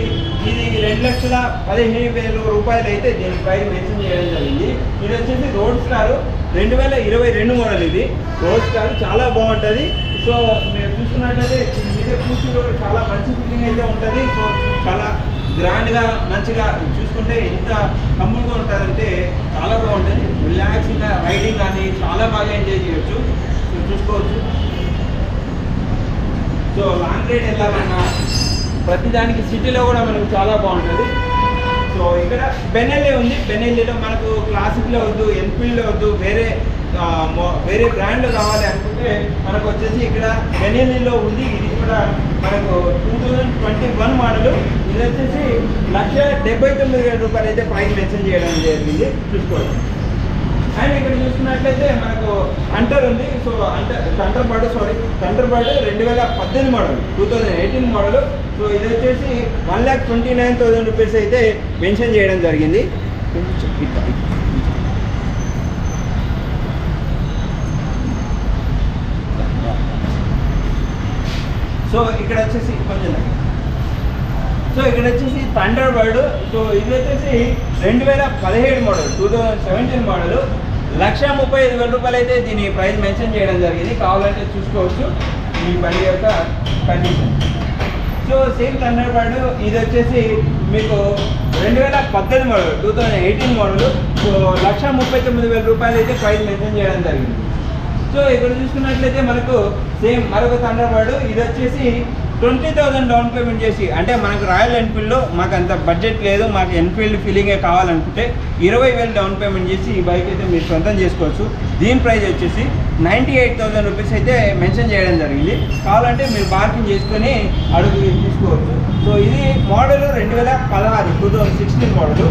ఇది 2,15,000 రూపాయలు అయితే దీని ప్రైస్ మెన్షన్ చేయడం జరిగింది. ఇది వచ్చేసి రోడ్ స్టార్ 2022 మోడల్. ఇది రోడ్ స్టార్ చాలా బాగుంటుంది. సో మీరు చూసుకున్నట్లయితే ఇదే పూర్తిలో చాలా మంచి ఫీలింగ్ అయితే ఉంటుంది. సో చాలా గ్రాండ్గా మంచిగా చూసుకుంటే ఎంత కమ్ముగా ఉంటుందంటే చాలా బాగుంటుంది. రిలాక్స్గా రైడింగ్ కానీ చాలా బాగా ఎంజాయ్ చేయొచ్చు. సో చూసుకోవచ్చు. సో లాంగ్ రైడ్ వెళ్ళాలన్నా ప్రతిదానికి సిటీలో కూడా మనకు చాలా బాగుంటుంది. సో ఇక్కడ బెనెల్లీ ఉంది. బెనెల్లీలో మనకు క్లాసిక్లో వద్దు, ఎన్ఫీల్డ్లో వద్దు, వేరే బ్రాండ్లో కావాలి అనుకుంటే మనకు వచ్చేసి ఇక్కడ బెనెల్లీలో ఉంది. ఇది కూడా మనకు 2021 మోడల్. ఇది వచ్చేసి 1,79,000 రూపాయలు అయితే ప్రైస్ మెన్షన్ చేయడం జరిగింది, చూసుకోవచ్చు. అండ్ ఇక్కడ చూసుకున్నట్లయితే మనకు అంటర్ ఉంది. So thunder bird 2018 model, 2018 model. So ఇది వచ్చేసి 1,29,000 రూపీస్ అయితే మెన్షన్ చేయడం జరిగింది. సో ఇక్కడ వచ్చేసి థండర్ బర్డ్. సో ఇది వచ్చేసి 2017 మోడల్, 2017 మోడల్. 1,35,000 రూపాయలు అయితే దీని ప్రైస్ మెన్షన్ చేయడం జరిగింది. కావాలంటే చూసుకోవచ్చు ఈ బండి యొక్క కండిషన్. సో సేమ్ థండర్బర్డ్ ఇది వచ్చేసి మీకు 2018 మోడల్ 2018 మోడల్. సో 1,39,000 రూపాయలు అయితే ప్రైస్ మెన్షన్ చేయడం జరిగింది. సో ఇక్కడ చూసుకున్నట్లయితే మనకు సేమ్ మరొక థండర్బర్డ్ ఇది వచ్చేసి 20,000 డౌన్ పేమెంట్ చేసి, అంటే మనకు రాయల్ ఎన్ఫీల్డ్లో మాకు అంత బడ్జెట్ లేదు, మాకు ఎన్ఫీల్డ్ ఫీలింగే కావాలనుకుంటే 20,000 డౌన్ పేమెంట్ చేసి ఈ బైక్ అయితే మీరు సొంతం చేసుకోవచ్చు. దీని ప్రైస్ వచ్చేసి 98,000 రూపీస్ అయితే మెన్షన్ చేయడం జరిగింది. కావాలంటే మీరు బార్కింగ్ చేసుకొని అడుగు తీసుకోవచ్చు. సో ఇది మోడల్ 2016 2016 మోడల్.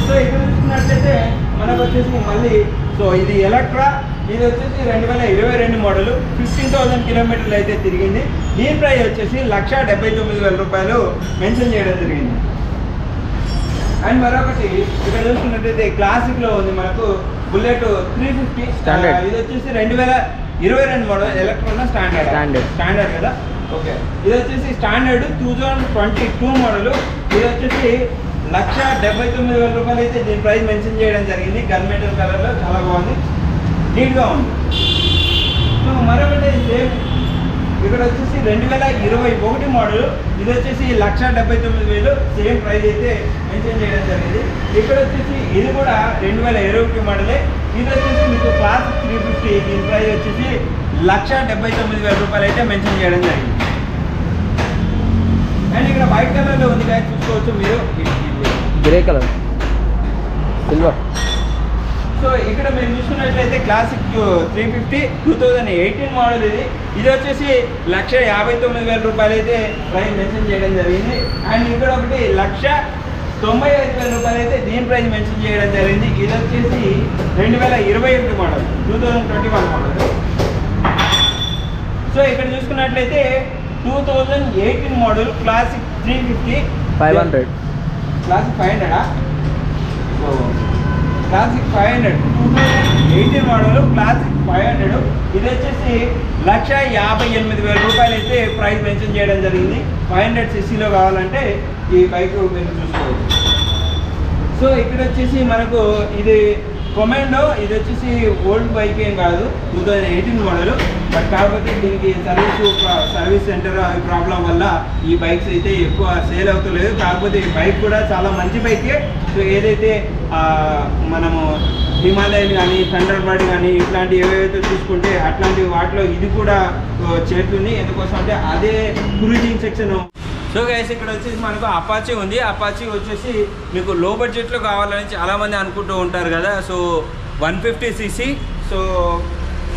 సో ఇక్కడ చూసుకున్నట్లయితే మనకు వచ్చేసి మళ్ళీ సో ఇది ఎలక్ట్రా, ఇది వచ్చేసి 2022 మోడల్. 15,000 కిలోమీటర్లు అయితే తిరిగింది. దీని ప్రైస్ వచ్చేసి 1,79,000 రూపాయలు మెన్షన్ చేయడం జరిగింది. అండ్ మరొకటి ఇక్కడ చూసుకున్నట్లయితే క్లాసిక్లో ఉంది మనకు బుల్లెట్ 350 స్టాండర్డ్. ఇది వచ్చేసి 2022 మోడల్ ఎలక్ట్రా స్టాండర్డ్ కదా. ఓకే, ఇది వచ్చేసి స్టాండర్డ్ 2022 మోడల్. ఇది వచ్చేసి 1,79,000 రూపాయలు అయితే దీని ప్రైస్ మెన్షన్ చేయడం జరిగింది. గన్ మెటల్ కలర్లో చాలా బాగుంది, నీట్గా ఉంది. సో మరొకటి సేమ్ ఇక్కడ వచ్చేసి 2021 మోడల్. ఇది వచ్చేసి 1,79,000 సేమ్ ప్రైస్ అయితే మెన్షన్ చేయడం జరిగింది. ఇక్కడ వచ్చేసి ఇది కూడా 2021 మోడలే. ఇది వచ్చేసి మీకు క్లాస్ 350. దీని ప్రైస్ వచ్చేసి 1,79,000 రూపాయలు అయితే మెన్షన్ చేయడం జరిగింది. అండ్ ఇక్కడ వైట్ కలర్లో ఉంది కదా, చూసుకోవచ్చు మీరు. Grey colour silver. సో ఇక్కడ మేము చూసుకున్నట్లయితే క్లాసిక్ 350 2018 మోడల్. ఇది వచ్చేసి 1,59,000 రూపాయలు అయితే ప్రైస్ మెన్షన్ చేయడం జరిగింది. అండ్ ఇక్కడ ఒకటి 1,95,000 రూపాయలు అయితే దీని ప్రైస్ మెన్షన్ చేయడం జరిగింది. ఇది వచ్చేసి 2021 మోడల్ 2021 మోడల్. సో ఇక్కడ చూసుకున్నట్లయితే 2018 model classic 350 500. Classic 500. So classic 500 2018 model classic 500. ఇది వచ్చేసి 1,58,000 రూపాయలు అయితే ప్రైస్ మెన్షన్ చేయడం జరిగింది. 500 cc కావాలంటే ఈ బైక్ మీరు చూసుకోవచ్చు. సో ఇక్కడ వచ్చేసి మనకు ఇది కొమాండో. ఇది వచ్చేసి ఓల్డ్ బైక్ ఏం కాదు, 2018 మోడల్. బట్ కాకపోతే దీనికి సర్వీస్ సెంటర్ అవి ప్రాబ్లం వల్ల ఈ బైక్స్ అయితే ఎక్కువ సేల్ అవుతలేదు. కాకపోతే ఈ బైక్ కూడా చాలా మంచి బైకే. సో ఏదైతే మనము హిమాలయన్ కానీ థండర్బర్డ్ కానీ ఇట్లాంటి ఏవైతే చూసుకుంటే అట్లాంటి వాటిలో ఇది కూడా చేరుతుంది. ఎందుకోసం అంటే అదే క్రూజింగ్ సెక్షన్. సో గైస్ ఇక్కడ వచ్చేసి మనకు అపాచీ ఉంది. అపాచీ వచ్చేసి మీకు లో బడ్జెట్లో కావాలని చాలామంది అనుకుంటూ ఉంటారు కదా. So 150 cc. సో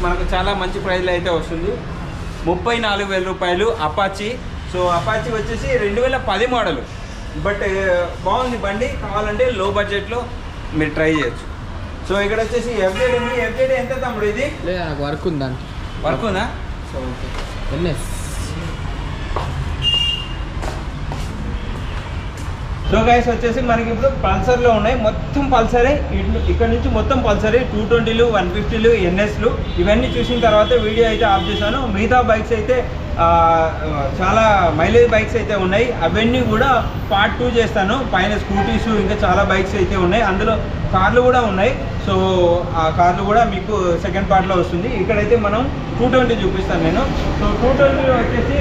మనకు చాలా మంచి ప్రైస్లో అయితే వస్తుంది. 34,000 రూపాయలు అపాచీ. సో అపాచీ వచ్చేసి 2010 మోడల్. బట్ బాగుంది బండి, కావాలంటే లో బడ్జెట్లో మీరు ట్రై చేయొచ్చు. సో ఇక్కడ వచ్చేసి ఎఫ్జెడ్ ఉంది. ఎఫ్జెడ్ ఎంత తమ్ముడు ఇది? లేదా నాకు వర్క్ ఉందా? వర్క్ ఉందా? So okay. NS. So guys వచ్చేసి మనకి ఇప్పుడు పల్సర్లో ఉన్నాయి, మొత్తం పల్సరే. ఇక్కడ నుంచి మొత్తం పల్సరే. 220లు 150లు ఎన్ఎస్లు ఇవన్నీ చూసిన తర్వాత వీడియో అయితే ఆఫ్ చేశాను. మిగతా బైక్స్ అయితే చాలా మైలేజ్ బైక్స్ అయితే ఉన్నాయి. అవన్నీ కూడా పార్ట్ 2 చేస్తాను. పైన స్కూటీస్ ఇంకా చాలా బైక్స్ అయితే ఉన్నాయి, అందులో కార్లు కూడా ఉన్నాయి. సో ఆ కార్లు కూడా మీకు సెకండ్ పార్ట్లో వస్తుంది. ఇక్కడైతే మనం 220 చూపిస్తాను నేను. సో 220 వచ్చేసి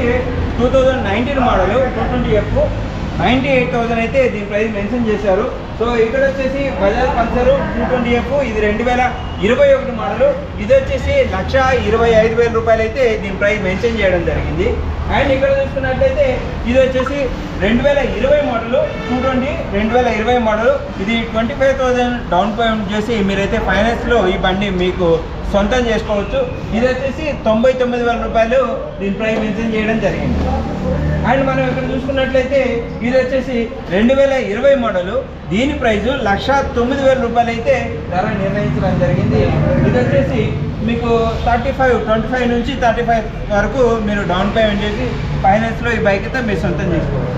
2019 మోడల్ 220F 98,000 అయితే దీని ప్రైస్ మెన్షన్ చేశారు. సో ఇక్కడ వచ్చేసి బజాజ్ పల్సర్ 220F ఇది 2021 మోడల్. ఇది వచ్చేసి 1,25,000 రూపాయలు అయితే దీని ప్రైస్ మెన్షన్ చేయడం జరిగింది. అండ్ ఇక్కడ చూసుకున్నట్లయితే ఇది వచ్చేసి 2020 మోడల్ 220 2020 మోడల్. ఇది 25,000 డౌన్ పేమెంట్ చేసి మీరైతే ఫైనాన్స్లో ఈ బండి మీకు సొంతం చేసుకోవచ్చు. ఇది వచ్చేసి 99,000 రూపాయలు దీని ప్రైస్ మెన్షన్ చేయడం జరిగింది. అండ్ మనం ఇక్కడ చూసుకున్నట్లయితే ఇది వచ్చేసి 2020 మోడల్. దీని ప్రైస్ 1,09,000 రూపాయలు అయితే ధర నిర్ణయించడం జరిగింది. ఇది వచ్చేసి మీకు 25 నుంచి 35 వరకు మీరు డౌన్ పేమెంట్ చేసి ఫైనాన్స్లో ఈ బైక్ అయితే మీరు సొంతం చేసుకోవచ్చు.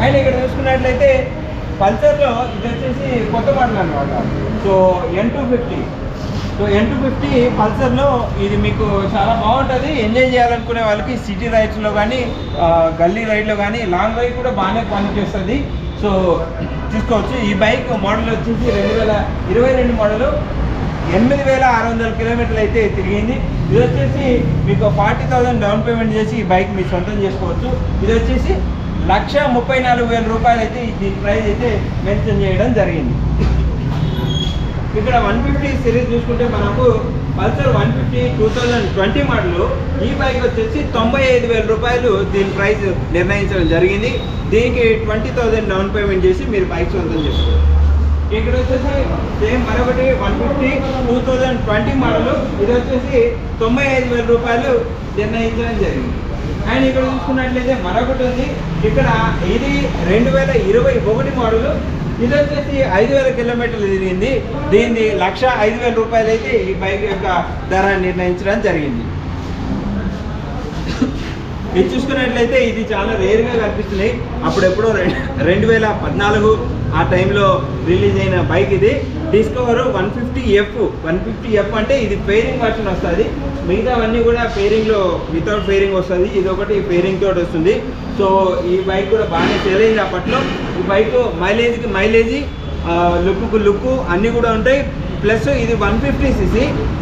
అండ్ ఇక్కడ చూసుకున్నట్లయితే పల్సర్లో ఇది వచ్చేసి కొత్త మోడల్ అనమాట. So N250. సో N250 పల్సర్లో ఇది మీకు చాలా బాగుంటుంది. ఎంజాయ్ చేయాలనుకునే వాళ్ళకి సిటీ రైడ్స్లో కానీ గల్లీ రైడ్లో కానీ లాంగ్ రైడ్ కూడా బాగానే పనిచేస్తుంది. సో తీసుకోవచ్చు. ఈ బైక్ మోడల్ వచ్చేసి 2022 మోడల్. 8600 కిలోమీటర్లు అయితే తిరిగింది. ఇది వచ్చేసి మీకు 40,000 డౌన్ పేమెంట్ చేసి ఈ బైక్ మీరు సొంతం చేసుకోవచ్చు. ఇది వచ్చేసి 1,34,000 రూపాయలు అయితే దీని ప్రైస్ అయితే మెన్షన్ చేయడం జరిగింది. ఇక్కడ 150 సిరీస్ చూసుకుంటే మనకు పల్సర్ 150 2020 మోడల్ ఈ బైక్ వచ్చేసి 95,000 రూపాయలు దీని ప్రైస్ నిర్ణయించడం జరిగింది. దీనికి 20,000 డౌన్ పేమెంట్ చేసి మీరు బైక్ సొంతం చేసుకోవచ్చు. ఇక్కడ వచ్చేసి సేమ్ మరొకటి 150 2020 మోడల్ ఇది వచ్చేసి 95,000 రూపాయలు నిర్ణయించడం జరిగింది. అండ్ ఇక్కడ చూసుకున్నట్లయితే మరొకటి ఉంది. ఇక్కడ ఇది 2021 మోడల్ ఇది వచ్చేసి 5,000 కిలోమీటర్లు తిరిగింది. దీన్ని 1,05,000 రూపాయలు అయితే ఈ బైక్ యొక్క ధర నిర్ణయించడం జరిగింది. ఇది చూసుకున్నట్లయితే ఇది చాలా రేర్గా కనిపిస్తున్నాయి. అప్పుడెప్పుడో 2014 ఆ టైంలో రిలీజ్ అయిన బైక్ ఇది. డిస్కవర్ 150F అంటే ఇది పేరింగ్ వర్షన్ వస్తుంది. మిగతావన్నీ కూడా పేరింగ్లో వితౌట్ పేరింగ్ వస్తుంది. ఇది ఒకటి పేరింగ్ తోటి వస్తుంది. సో ఈ బైక్ కూడా బాగానే సేల్ అయింది అప్పట్లో. ఈ బైక్ మైలేజీ లుక్ అన్నీ కూడా ఉంటాయి. ప్లస్ ఇది 150cc.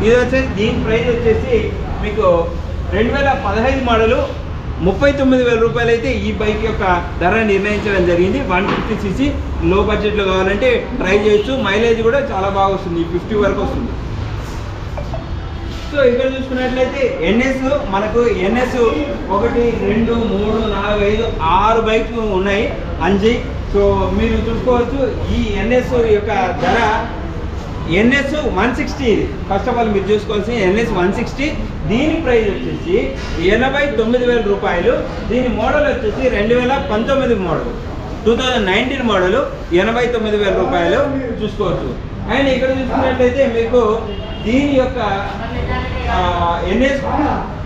ఇది వచ్చేసి దీని ప్రైస్ వచ్చేసి మీకు 2015 మోడలు 39,000 రూపాయలు అయితే ఈ బైక్ యొక్క ధర నిర్ణయించడం జరిగింది. 150cc లో బడ్జెట్లో కావాలంటే ట్రై చేయొచ్చు. మైలేజ్ కూడా చాలా బాగా వస్తుంది, 50 వరకు వస్తుంది. సో ఇక్కడ చూసుకున్నట్లయితే ఎన్ఎస్ మనకు ఎన్ఎస్ 1 2 3 4 5 6 బైక్స్ ఉన్నాయి అంజీ. సో మీరు చూసుకోవచ్చు ఈ ఎన్ఎస్ యొక్క ధర NS 160. ఇది ఫస్ట్ ఆఫ్ ఆల్ మీరు చూసుకోవాల్సిన NS 160. దీని ప్రైస్ వచ్చేసి 89,000 రూపాయలు. దీని మోడల్ వచ్చేసి 2019 మోడల్ 2019 మోడల్ 89,000 రూపాయలు చూసుకోవచ్చు. అండ్ ఇక్కడ చూసుకున్నట్లయితే మీకు దీని యొక్క NS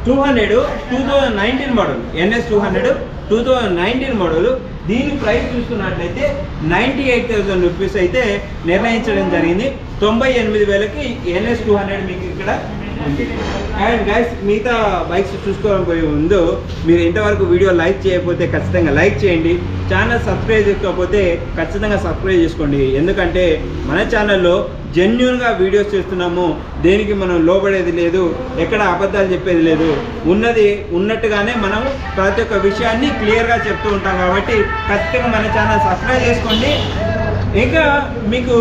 200 2019 మోడల్ NS 200 2019 మోడల్ దీని ప్రైస్ చూసుకున్నట్లయితే 98,000 రూపీస్ అయితే నిర్ణయించడం జరిగింది. 98,000కి NS 200 మీకు ఇక్కడ ఉంది. అండ్ గైస్ మిగతా బైక్స్ చూసుకోకపోయే ముందు మీరు ఇంతవరకు వీడియో లైక్ చేయకపోతే ఖచ్చితంగా లైక్ చేయండి. ఛానల్ సబ్స్క్రైబ్ చేసుకోకపోతే ఖచ్చితంగా సబ్స్క్రైబ్ చేసుకోండి. ఎందుకంటే మన ఛానల్లో జెన్యూన్గా వీడియోస్ చేస్తున్నాము. దేనికి మనం లోబడేది లేదు, ఎక్కడ అబద్ధాలు చెప్పేది లేదు. ఉన్నది ఉన్నట్టుగానే మనం ప్రతి ఒక్క విషయాన్ని క్లియర్గా చెప్తూ ఉంటాం. కాబట్టి ఖచ్చితంగా మన ఛానల్ సబ్స్క్రైబ్ చేసుకోండి. ఇంకా మీకు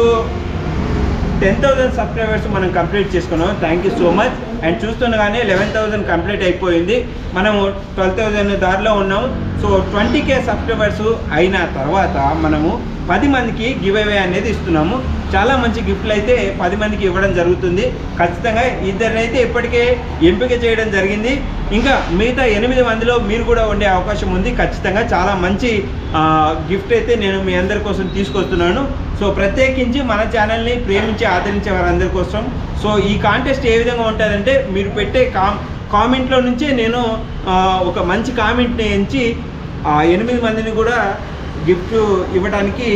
10,000 సబ్స్క్రైబర్స్ మనం కంప్లీట్ చేసుకున్నాం. Thank you so much. And చూస్తుండగానే 11,000 కంప్లీట్ అయిపోయింది. మనము 12,000 దారిలో ఉన్నాము. సో 20K సబ్స్క్రైబర్స్ అయిన తర్వాత మనము 10 మందికి గివ్ అవే అనేది ఇస్తున్నాము. చాలా మంచి గిఫ్ట్లు అయితే 10 మందికి ఇవ్వడం జరుగుతుంది. ఖచ్చితంగా ఇద్దరినైతే ఇప్పటికే ఎంపిక చేయడం జరిగింది. ఇంకా మిగతా 8 మందిలో మీరు కూడా ఉండే అవకాశం ఉంది. ఖచ్చితంగా చాలా మంచి గిఫ్ట్ అయితే నేను మీ అందరి కోసం తీసుకొస్తున్నాను. సో ప్రత్యేకించి మన ఛానల్ని ప్రేమించి ఆదరించే వారందరి కోసం. సో ఈ కాంటెస్ట్ ఏ విధంగా ఉంటుందంటే మీరు పెట్టే కామెంట్లో నుంచే నేను ఒక మంచి కామెంట్ని ఎంచి 8 మందిని కూడా గిఫ్ట్ ఇవ్వడానికి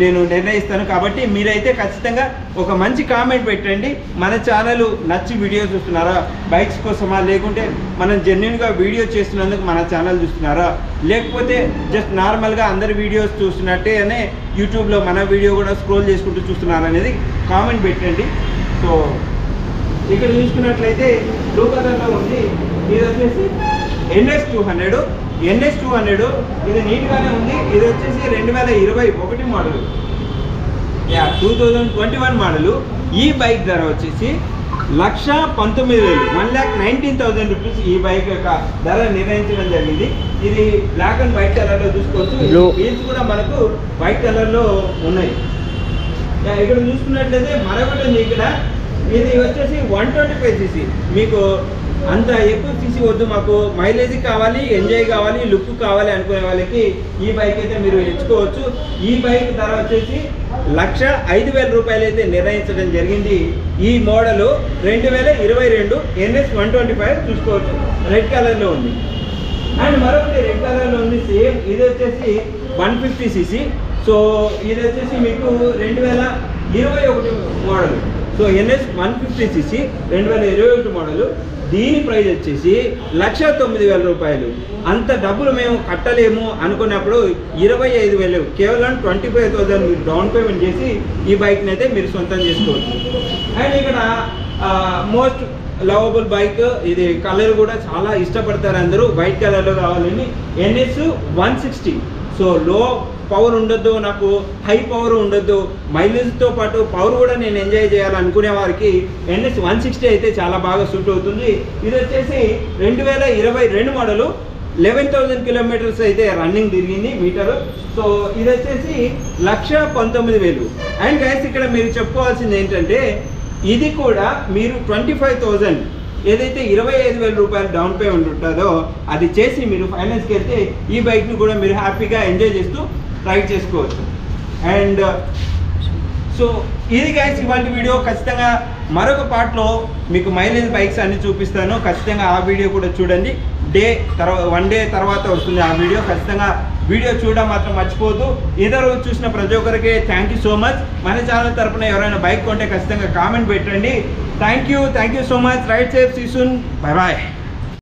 నేను నిర్ణయిస్తాను. కాబట్టి మీరైతే ఖచ్చితంగా ఒక మంచి కామెంట్ పెట్టండి. మన ఛానల్ నచ్చి వీడియో చూస్తున్నారా, బైక్స్ కోసమా, లేకుంటే మనం జెన్యున్గా వీడియో చేస్తున్నందుకు మన ఛానల్ చూస్తున్నారా, లేకపోతే జస్ట్ నార్మల్గా అందరి వీడియోస్ చూస్తున్నట్టే యూట్యూబ్లో మన వీడియో కూడా స్క్రోల్ చేసుకుంటూ చూస్తున్నారా అనేది కామెంట్ పెట్టండి. సో ఇక్కడ చూసుకున్నట్లయితే బ్లూ కలర్లో ఉంది. ఇది వచ్చేసి NS 200 ఇది నీట్గానే ఉంది. ఇది వచ్చేసి 2021 మోడల్ 2021 మోడల్. ఈ బైక్ ధర వచ్చేసి 1,19,000 1,19,000 రూపీస్ ఈ బైక్ యొక్క ధర నిర్ణయించడం జరిగింది. ఇది బ్లాక్ అండ్ వైట్ కలర్లో చూసుకోవచ్చు. వీల్స్ కూడా మనకు వైట్ కలర్లో ఉన్నాయి. ఇక్కడ చూసుకున్నట్లయితే మరొకటి ఉంది. ఇక్కడ ఇది వచ్చేసి 125cc. మీకు అంత ఎక్కువ సీసీ వద్దు, మాకు మైలేజ్ కావాలి, ఎంజాయ్ కావాలి, లుక్ కావాలి అనుకునే వాళ్ళకి ఈ బైక్ అయితే మీరు ఎంచుకోవచ్చు. ఈ బైక్ ధర వచ్చేసి 1,05,000 రూపాయలు అయితే నిర్ణయించడం జరిగింది. ఈ మోడల్ 2022 NS 125 చూసుకోవచ్చు. రెడ్ కలర్లో ఉంది. అండ్ మరొకటి రెడ్ కలర్లో ఉంది సేమ్. ఇది వచ్చేసి 150cc. సో ఇది వచ్చేసి మీకు 2021 model. So NS 150cc 2021 model, దీని ప్రైస్ వచ్చేసి 1,09,000 రూపాయలు. అంత డబ్బులు మేము కట్టలేము అనుకున్నప్పుడు 25,000 కేవలం 25,000 మీరు డౌన్ పేమెంట్ చేసి ఈ బైక్ని అయితే మీరు సొంతం చేసుకోవచ్చు. అండ్ ఇక్కడ మోస్ట్ లవబుల్ బైక్ ఇది, కలర్ కూడా చాలా ఇష్టపడతారు అందరూ, వైట్ కలర్లో కావాలని. ఎన్ఎస్ 160. సో లో పవర్ ఉండొద్దు, నాకు హై పవర్ ఉండొద్దు, మైలేజ్తో పాటు పవర్ కూడా నేను ఎంజాయ్ చేయాలనుకునే వారికి ఎన్ఎస్ 160 అయితే చాలా బాగా సూట్ అవుతుంది. ఇది వచ్చేసి 2022 మోడలు, 11,000 కిలోమీటర్స్ అయితే రన్నింగ్ తిరిగింది మీటరు. సో ఇది వచ్చేసి 1,19,000. అండ్ గైస్ ఇక్కడ మీరు చెప్పుకోవాల్సింది ఏంటంటే ఇది కూడా మీరు 25,000 ఏదైతే 25,000 రూపాయలు డౌన్ పేమెంట్ ఉంటుందో అది చేసి మీరు ఫైనాన్స్కి వెళ్తే ఈ బైక్ని కూడా మీరు హ్యాపీగా ఎంజాయ్ చేస్తూ రైడ్ చేసుకోవచ్చు. అండ్ సో ఇది గైస్ ఇవాళ వీడియో. ఖచ్చితంగా మరొక పార్ట్లో మీకు మైలేజ్ బైక్స్ అన్ని చూపిస్తాను, ఖచ్చితంగా ఆ వీడియో కూడా చూడండి. 1 డే తర్వాత వస్తుంది ఆ వీడియో. ఖచ్చితంగా వీడియో చూడడం మాత్రం మర్చిపోవద్దు. ఏదో రోజు చూసిన ప్రతి ఒక్కరికి థ్యాంక్ యూ సో మచ్. మన ఛానల్ తరపున ఎవరైనా బైక్ కొంటే ఖచ్చితంగా కామెంట్ పెట్టండి. Thank you so much. Ride safe, see soon, bye bye.